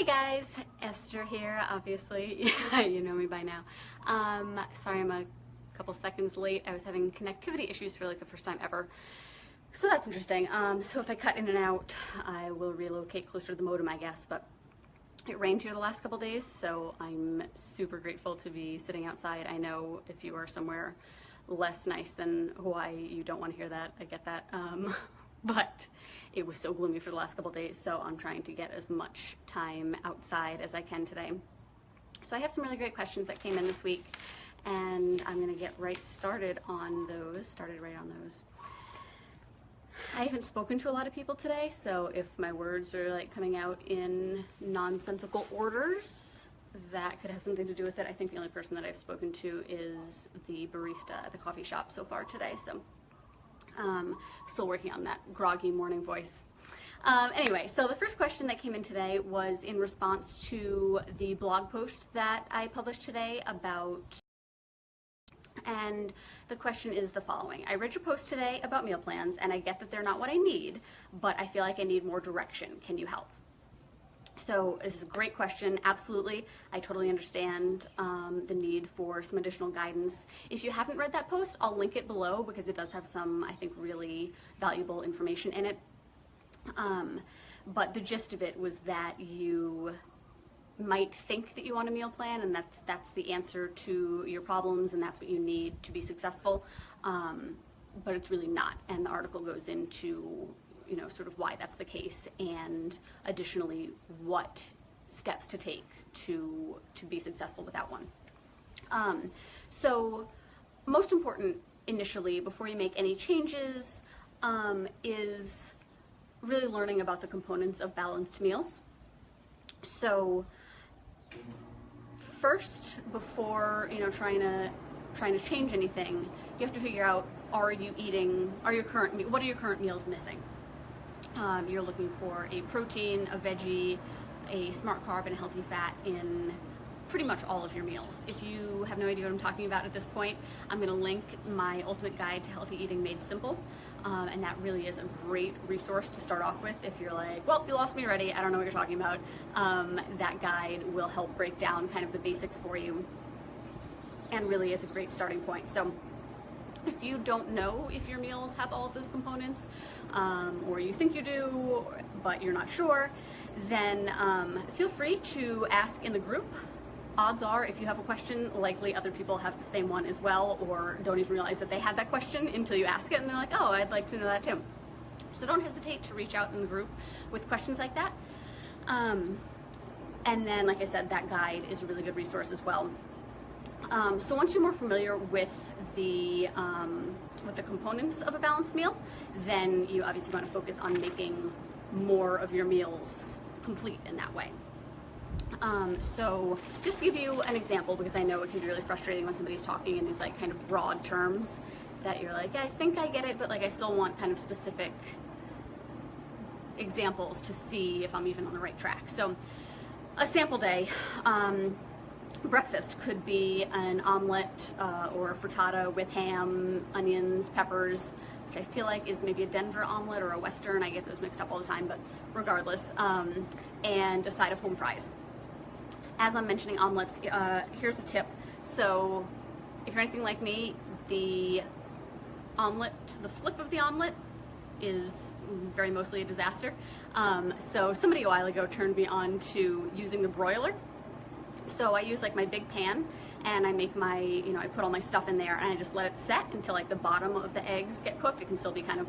Hey guys, Esther here, obviously. You know me by now. Sorry I'm a couple seconds late. I was having connectivity issues for like the first time ever. So that's interesting. So if I cut in and out, I will relocate closer to the modem, I guess. But it rained here the last couple days, so I'm super grateful to be sitting outside. I know if you are somewhere less nice than Hawaii, you don't want to hear that. I get that. But it was so gloomy for the last couple days, so I'm trying to get as much time outside as I can today. So I have some really great questions that came in this week, and I'm going to get right started on those. I haven't spoken to a lot of people today, so if my words are like coming out in nonsensical orders, that could have something to do with it. I think the only person that I've spoken to is the barista at the coffee shop so far today, so still working on that groggy morning voice. Anyway, so the first question that came in today was in response to the blog post that I published today and the question is the following. I read your post today about meal plans, and I get that they're not what I need, but I feel like I need more direction. Can you help? So this is a great question. Absolutely. I totally understand the need for some additional guidance. If you haven't read that post, I'll link it below because it does have some, I think, really valuable information in it. But the gist of it was that you might think that you want a meal plan and that's the answer to your problems and that's what you need to be successful, but it's really not. And the article goes into sort of why that's the case, and additionally what steps to take to be successful with that one. So most important initially before you make any changes is really learning about the components of balanced meals. So first, before trying to change anything, you have to figure out what are your current meals missing? You're looking for a protein, a veggie, a smart carb, and a healthy fat in pretty much all of your meals. If you have no idea what I'm talking about at this point, I'm going to link my ultimate guide to healthy eating made simple, and that really is a great resource to start off with. If you're like, well, you lost me already, I don't know what you're talking about, that guide will help break down kind of the basics for you and really is a great starting point. So if you don't know if your meals have all of those components, or you think you do, but you're not sure, then feel free to ask in the group. Odds are, if you have a question, likely other people have the same one as well, or don't even realize that they had that question until you ask it, and they're like, oh, I'd like to know that too. So don't hesitate to reach out in the group with questions like that. And then, like I said, that guide is a really good resource as well. So once you're more familiar with the components of a balanced meal, then you obviously want to focus on making more of your meals complete in that way. So just to give you an example, because I know it can be really frustrating when somebody's talking in these like kind of broad terms that you're like, I think I get it, but like I still want kind of specific examples to see if I'm even on the right track. So a sample day. Breakfast could be an omelet or a frittata with ham, onions, peppers, which I feel like is maybe a Denver omelet or a Western. I get those mixed up all the time, but regardless, and a side of home fries. As I'm mentioning omelets, here's a tip. So if you're anything like me, the flip of the omelet is very mostly a disaster. So somebody a while ago turned me on to using the broiler. So I use like my big pan and I make my, I put all my stuff in there and I just let it set until like the bottom of the eggs get cooked. It can still be kind of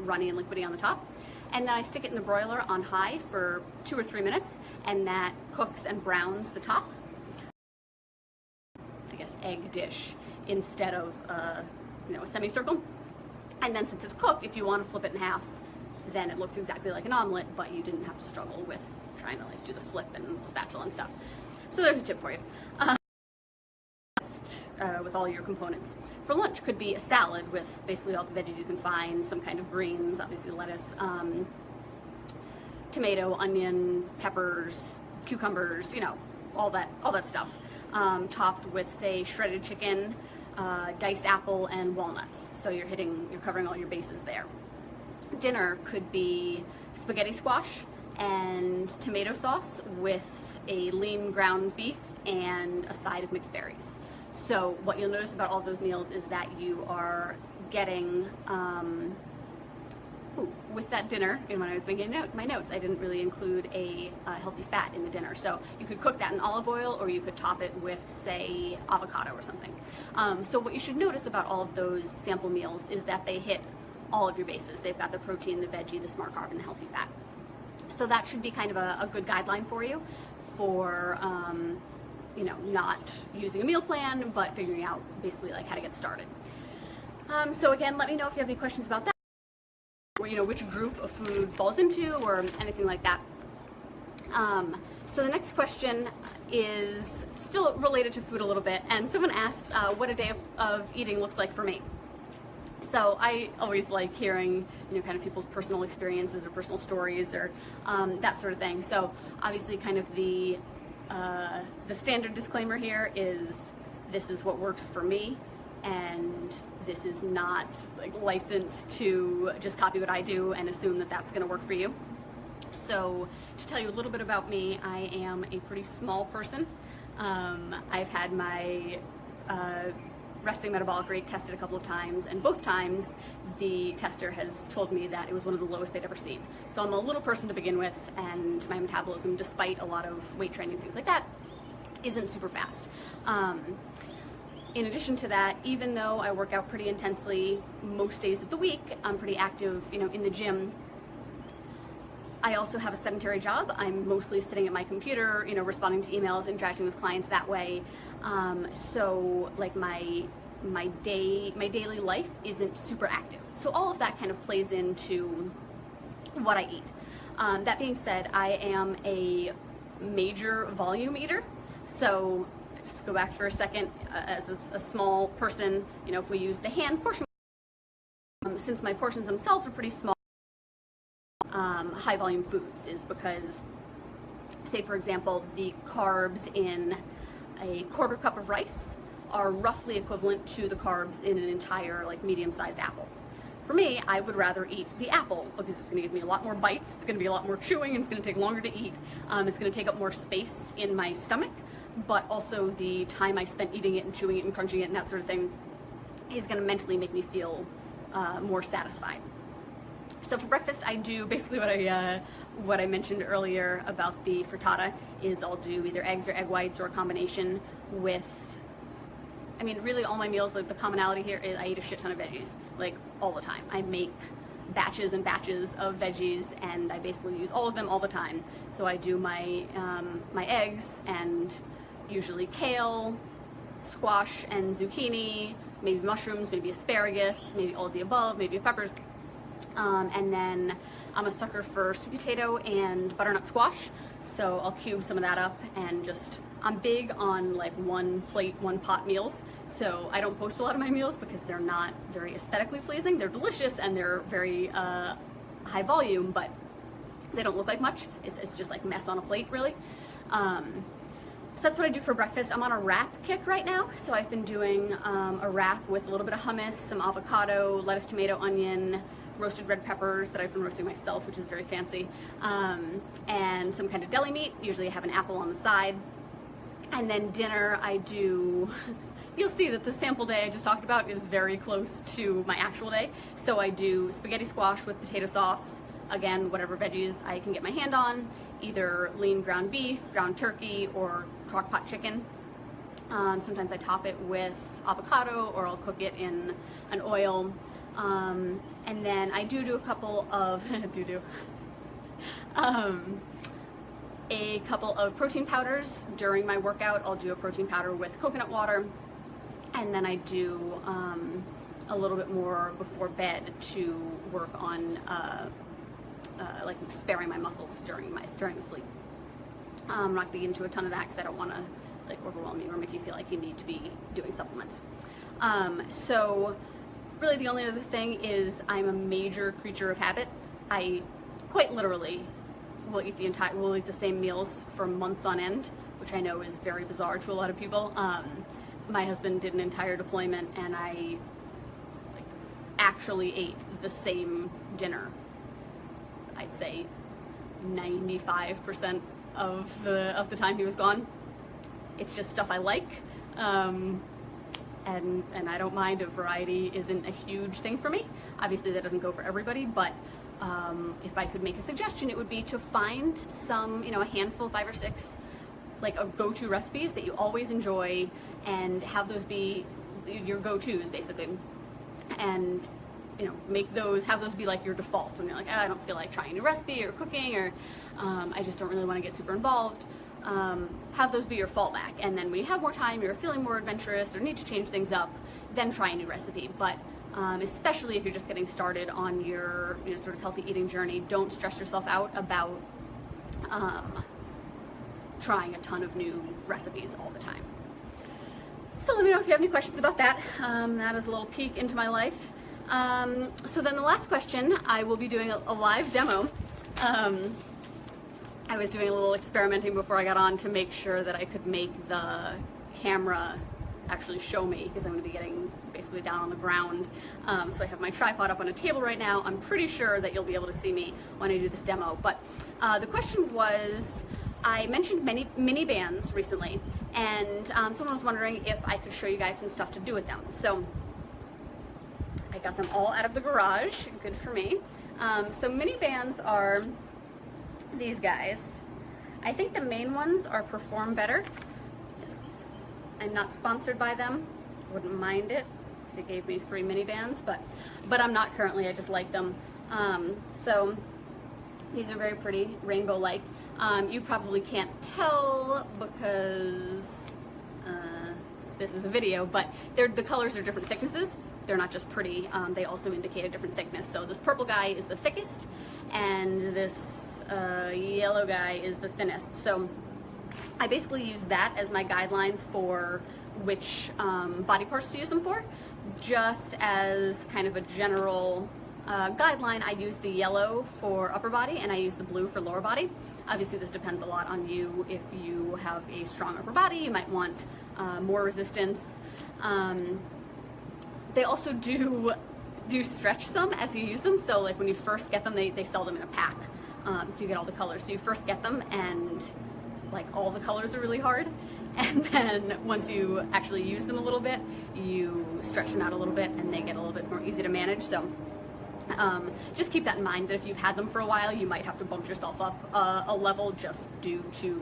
runny and liquidy on the top. And then I stick it in the broiler on high for 2 or 3 minutes, and that cooks and browns the top, I guess, egg dish instead of a semicircle. And then since it's cooked, if you want to flip it in half, then it looks exactly like an omelet, but you didn't have to struggle with trying to like do the flip and spatula and stuff. So there's a tip for you. With all your components. For lunch could be a salad with basically all the veggies you can find, some kind of greens, obviously lettuce, tomato, onion, peppers, cucumbers, all that stuff, topped with, say, shredded chicken, diced apple, and walnuts. So you're covering all your bases there. Dinner could be spaghetti squash and tomato sauce with a lean ground beef and a side of mixed berries. So what you'll notice about all of those meals is that you are getting, with that dinner, and when I was making my notes, I didn't really include a healthy fat in the dinner. So you could cook that in olive oil, or you could top it with, say, avocado or something. So what you should notice about all of those sample meals is that they hit all of your bases. They've got the protein, the veggie, the smart carb, and the healthy fat. So that should be kind of a good guideline for you for, you know, not using a meal plan, but figuring out basically like how to get started. So again, let me know if you have any questions about that, or you know, which group of food falls into, or anything like that. So the next question is still related to food a little bit, and someone asked what a day of eating looks like for me. So I always like hearing, you know, kind of people's personal experiences or personal stories or that sort of thing. So obviously kind of the standard disclaimer here is this is what works for me, and this is not like licensed to just copy what I do and assume that that's going to work for you. So to tell you a little bit about me, I am a pretty small person. I've had my resting metabolic rate tested a couple of times, and both times the tester has told me that it was one of the lowest they'd ever seen. So I'm a little person to begin with, and my metabolism, despite a lot of weight training, things like that, isn't super fast. In addition to that, even though I work out pretty intensely most days of the week, I'm pretty active, you know, in the gym, I also have a sedentary job. I'm mostly sitting at my computer, you know, responding to emails, interacting with clients that way. So like my daily life isn't super active. So all of that kind of plays into what I eat. That being said, I am a major volume eater. So just go back for a second, as a small person, you know, if we use the hand portion, since my portions themselves are pretty small, high volume foods is because, say for example, the carbs in a quarter cup of rice are roughly equivalent to the carbs in an entire like medium-sized apple. For me, I would rather eat the apple because it's going to give me a lot more bites, it's going to be a lot more chewing, it's going to take longer to eat, it's going to take up more space in my stomach, but also the time I spent eating it and chewing it and crunching it and that sort of thing is going to mentally make me feel more satisfied. So for breakfast, I do basically what I mentioned earlier about the frittata. Is I'll do either eggs or egg whites or a combination with, I mean, really all my meals, like the commonality here is I eat a shit ton of veggies, like all the time. I make batches and batches of veggies, and I basically use all of them all the time. So I do my my eggs, and usually kale, squash, and zucchini, maybe mushrooms, maybe asparagus, maybe all of the above, maybe peppers. And then I'm a sucker for sweet potato and butternut squash, so I'll cube some of that up and just, I'm big on like one plate, one pot meals, so I don't post a lot of my meals because they're not very aesthetically pleasing. They're delicious and they're very high volume, but they don't look like much. It's just like mess on a plate, really. So that's what I do for breakfast. I'm on a wrap kick right now, so I've been doing a wrap with a little bit of hummus, some avocado, lettuce, tomato, onion, roasted red peppers that I've been roasting myself, which is very fancy, and some kind of deli meat. Usually I have an apple on the side. And then dinner I do, you'll see that the sample day I just talked about is very close to my actual day. So I do spaghetti squash with potato sauce, again, whatever veggies I can get my hand on, either lean ground beef, ground turkey, or crock pot chicken. Sometimes I top it with avocado, or I'll cook it in an oil. And then I do a couple of a couple of protein powders during my workout. I'll do a protein powder with coconut water, and then I do a little bit more before bed to work on like sparing my muscles during the sleep. I'm not going to get into a ton of that because I don't want to like overwhelm you or make you feel like you need to be doing supplements. So really the only other thing is I'm a major creature of habit. I quite literally will eat the same meals for months on end, which I know is very bizarre to a lot of people. My husband did an entire deployment, and I actually ate the same dinner, I'd say 95% of the time he was gone. It's just stuff I like, and I don't mind if variety isn't a huge thing for me. Obviously that doesn't go for everybody, but if I could make a suggestion, it would be to find some, a handful, 5 or 6, like of go-to recipes that you always enjoy, and have those be your go-tos basically, and have those be like your default when you're like, I don't feel like trying a new recipe or cooking, or I just don't really want to get super involved. Have those be your fallback, and then when you have more time, you're feeling more adventurous or need to change things up, then try a new recipe. But especially if you're just getting started on your sort of healthy eating journey, don't stress yourself out about trying a ton of new recipes all the time. So let me know if you have any questions about that. That is a little peek into my life. So then the last question, I will be doing a live demo. I was doing a little experimenting before I got on to make sure that I could make the camera actually show me, because I'm going to be getting basically down on the ground. So I have my tripod up on a table right now. I'm pretty sure that you'll be able to see me when I do this demo. But the question was, I mentioned mini bands recently, and someone was wondering if I could show you guys some stuff to do with them. So I got them all out of the garage. Good for me. So mini bands are these guys. I think the main ones are Perform Better. Yes. I'm not sponsored by them. Wouldn't mind it if they gave me free mini bands, but I'm not currently. I just like them. So these are very pretty, rainbow-like. You probably can't tell because this is a video, but the colors are different thicknesses. They're not just pretty, they also indicate a different thickness. So this purple guy is the thickest, and this yellow guy is the thinnest. So I basically use that as my guideline for which body parts to use them for. Just as kind of a general guideline, I use the yellow for upper body and I use the blue for lower body. Obviously this depends a lot on you. If you have a strong upper body, you might want more resistance. They also do stretch some as you use them. So like when you first get them, they sell them in a pack. So you get all the colors. So you first get them and like all the colors are really hard. And then once you actually use them a little bit, you stretch them out a little bit and they get a little bit more easy to manage. So just keep that in mind, that if you've had them for a while, you might have to bump yourself up a level just due to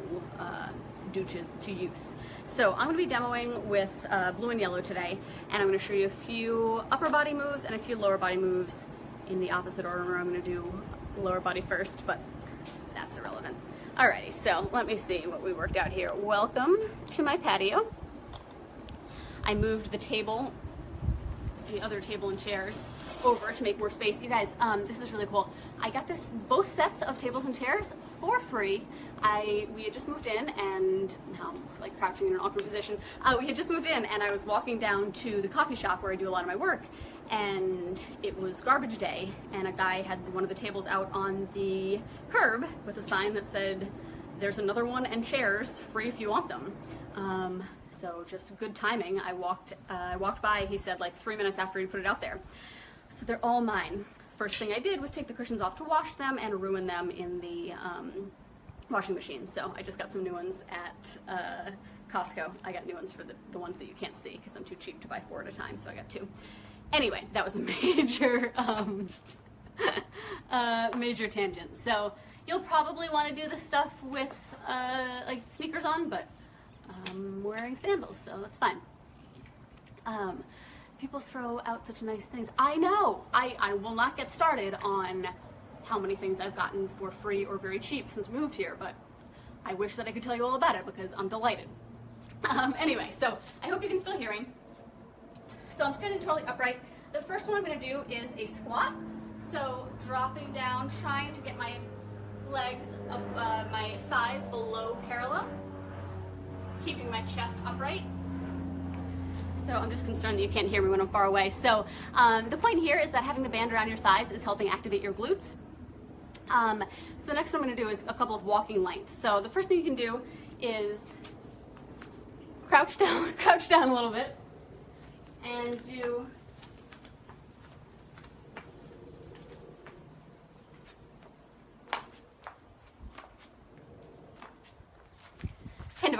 use. So I'm going to be demoing with blue and yellow today, and I'm going to show you a few upper body moves and a few lower body moves in the opposite order. I'm going to do lower body first, but that's irrelevant. Alrighty, so let me see what we worked out here. Welcome to my patio. I moved the table, the other table and chairs, over to make more space. You guys, this is really cool. I got both sets of tables and chairs for free. We had just moved in, and now I'm like crouching in an awkward position. We had just moved in, and I was walking down to the coffee shop where I do a lot of my work, and it was garbage day, and a guy had one of the tables out on the curb with a sign that said, "There's another one and chairs free if you want them." So just good timing. I walked by, he said, like 3 minutes after he put it out there. So they're all mine. First thing I did was take the cushions off to wash them and ruin them in the washing machine. So I just got some new ones at Costco. I got new ones for the ones that you can't see because I'm too cheap to buy 4 at a time, so I got 2. Anyway, that was a major, major tangent. So you'll probably want to do this stuff with like sneakers on, but I'm wearing sandals, so that's fine. People throw out such nice things. I know. I will not get started on how many things I've gotten for free or very cheap since we moved here, but I wish that I could tell you all about it because I'm delighted. Anyway, so I hope you can still hear me. So I'm standing totally upright. The first one I'm going to do is a squat. So dropping down, trying to get my legs, my thighs below parallel, keeping my chest upright. So I'm just concerned that you can't hear me when I'm far away. So the point here is that having the band around your thighs is helping activate your glutes. So the next one I'm going to do is a couple of walking lengths. So the first thing you can do is crouch down a little bit, and do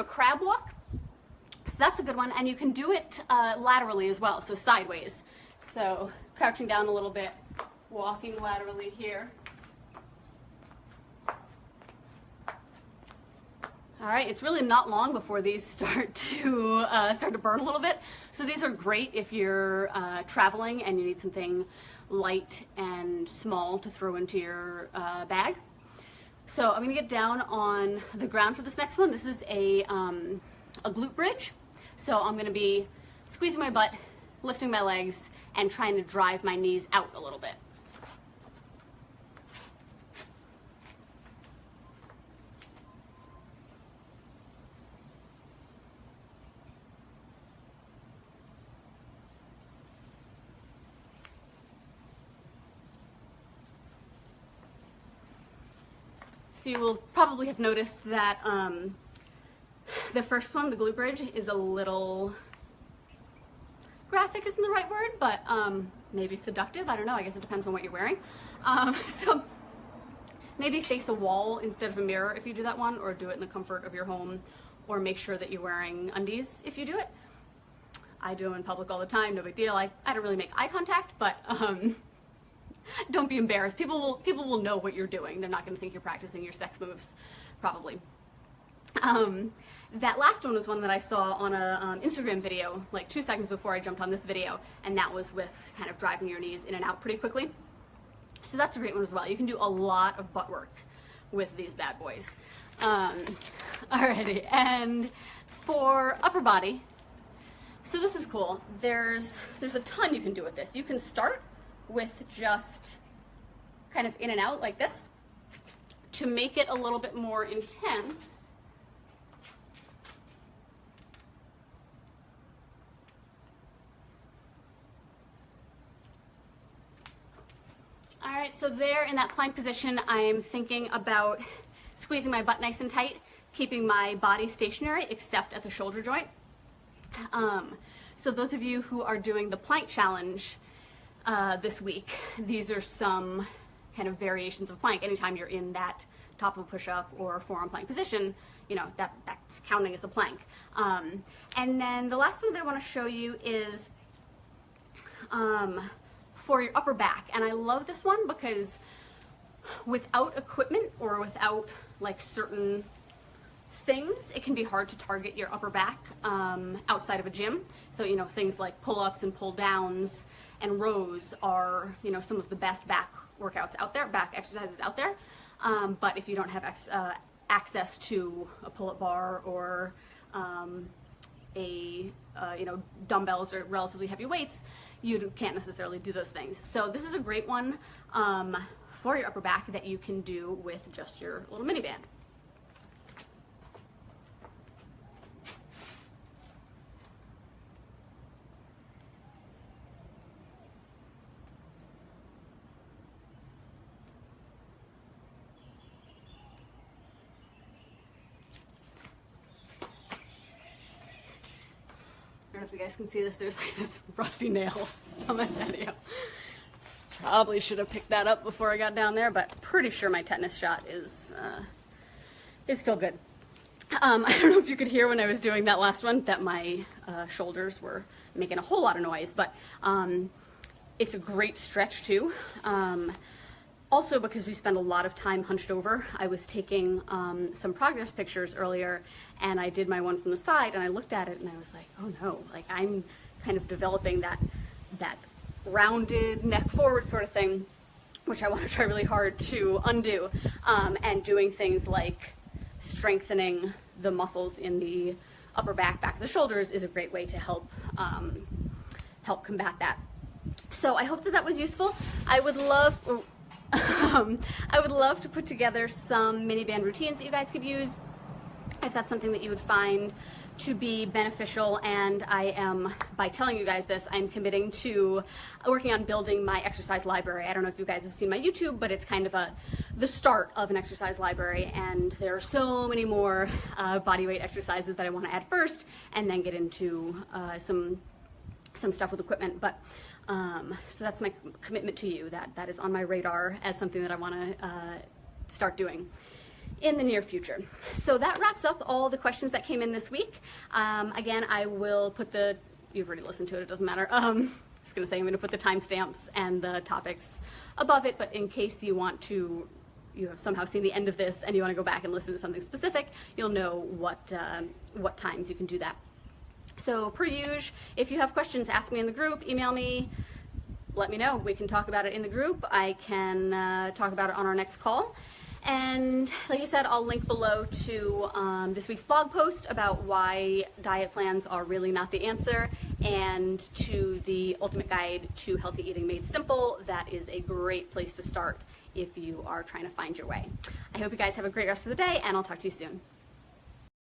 of a crab walk. So that's a good one, and you can do it laterally as well, so sideways. So crouching down a little bit, walking laterally here. All right, it's really not long before these start to burn a little bit. So these are great if you're traveling and you need something light and small to throw into your bag. So I'm gonna get down on the ground for this next one. This is a glute bridge. So I'm gonna be squeezing my butt, lifting my legs, and trying to drive my knees out a little bit. So you will probably have noticed that the first one, the glute bridge, is a little graphic isn't the right word, but maybe seductive. I don't know. I guess it depends on what you're wearing. So maybe face a wall instead of a mirror if you do that one, or do it in the comfort of your home, or make sure that you're wearing undies if you do it. I do them in public all the time, no big deal. I don't really make eye contact, but don't be embarrassed. People will know what you're doing. They're not going to think you're practicing your sex moves, probably. That last one was one that I saw on a Instagram video, like 2 seconds before I jumped on this video, and that was with kind of driving your knees in and out pretty quickly. So that's a great one as well. You can do a lot of butt work with these bad boys. Alrighty, and for upper body, so this is cool. There's a ton you can do with this. You can start with just kind of in and out like this. To make it a little bit more intense, all right, so there in that plank position, I am thinking about squeezing my butt nice and tight, keeping my body stationary except at the shoulder joint. So those of you who are doing the plank challenge this week, these are some kind of variations of plank. Anytime you're in that top of a push-up or forearm plank position, you know, that's counting as a plank. And then the last one that I want to show you is for your upper back. And I love this one because without equipment or without like certain things, it can be hard to target your upper back outside of a gym. So, you know, things like pull-ups and pull-downs and rows are, you know, some of the best back workouts out there, back exercises out there. But if you don't have access to a pull-up bar or you know, dumbbells or relatively heavy weights, you can't necessarily do those things. So this is a great one for your upper back that you can do with just your little mini band. I don't know if you guys can see this, there's like this rusty nail on my patio. Probably should have picked that up before I got down there, but pretty sure my tetanus shot is still good. I don't know if you could hear when I was doing that last one that my shoulders were making a whole lot of noise, but it's a great stretch too. Also, because we spend a lot of time hunched over, I was taking some progress pictures earlier, and I did my one from the side, and I looked at it, and I was like, oh no, like I'm kind of developing that rounded neck forward sort of thing, which I want to try really hard to undo, and doing things like strengthening the muscles in the upper back of the shoulders is a great way to help combat that. So I hope that that was useful. I would love to put together some mini band routines that you guys could use if that's something that you would find to be beneficial. And I am, by telling you guys this, I'm committing to working on building my exercise library. I don't know if you guys have seen my YouTube, but it's kind of the start of an exercise library, and there are so many more body weight exercises that I want to add first, and then get into some stuff with equipment. But so that's my commitment to you, that is on my radar as something that I want to start doing. in the near future. So that wraps up all the questions that came in this week. Again, I will put you've already listened to it, it doesn't matter. I was going to say I'm going to put the timestamps and the topics above it, but in case you have somehow seen the end of this and you want to go back and listen to something specific, you'll know what times you can do that. So per usual, if you have questions, ask me in the group, email me, let me know. We can talk about it in the group. I can talk about it on our next call. And like I said, I'll link below to this week's blog post about why diet plans are really not the answer, and to the ultimate guide to healthy eating made simple. That is a great place to start if you are trying to find your way. I hope you guys have a great rest of the day, and I'll talk to you soon.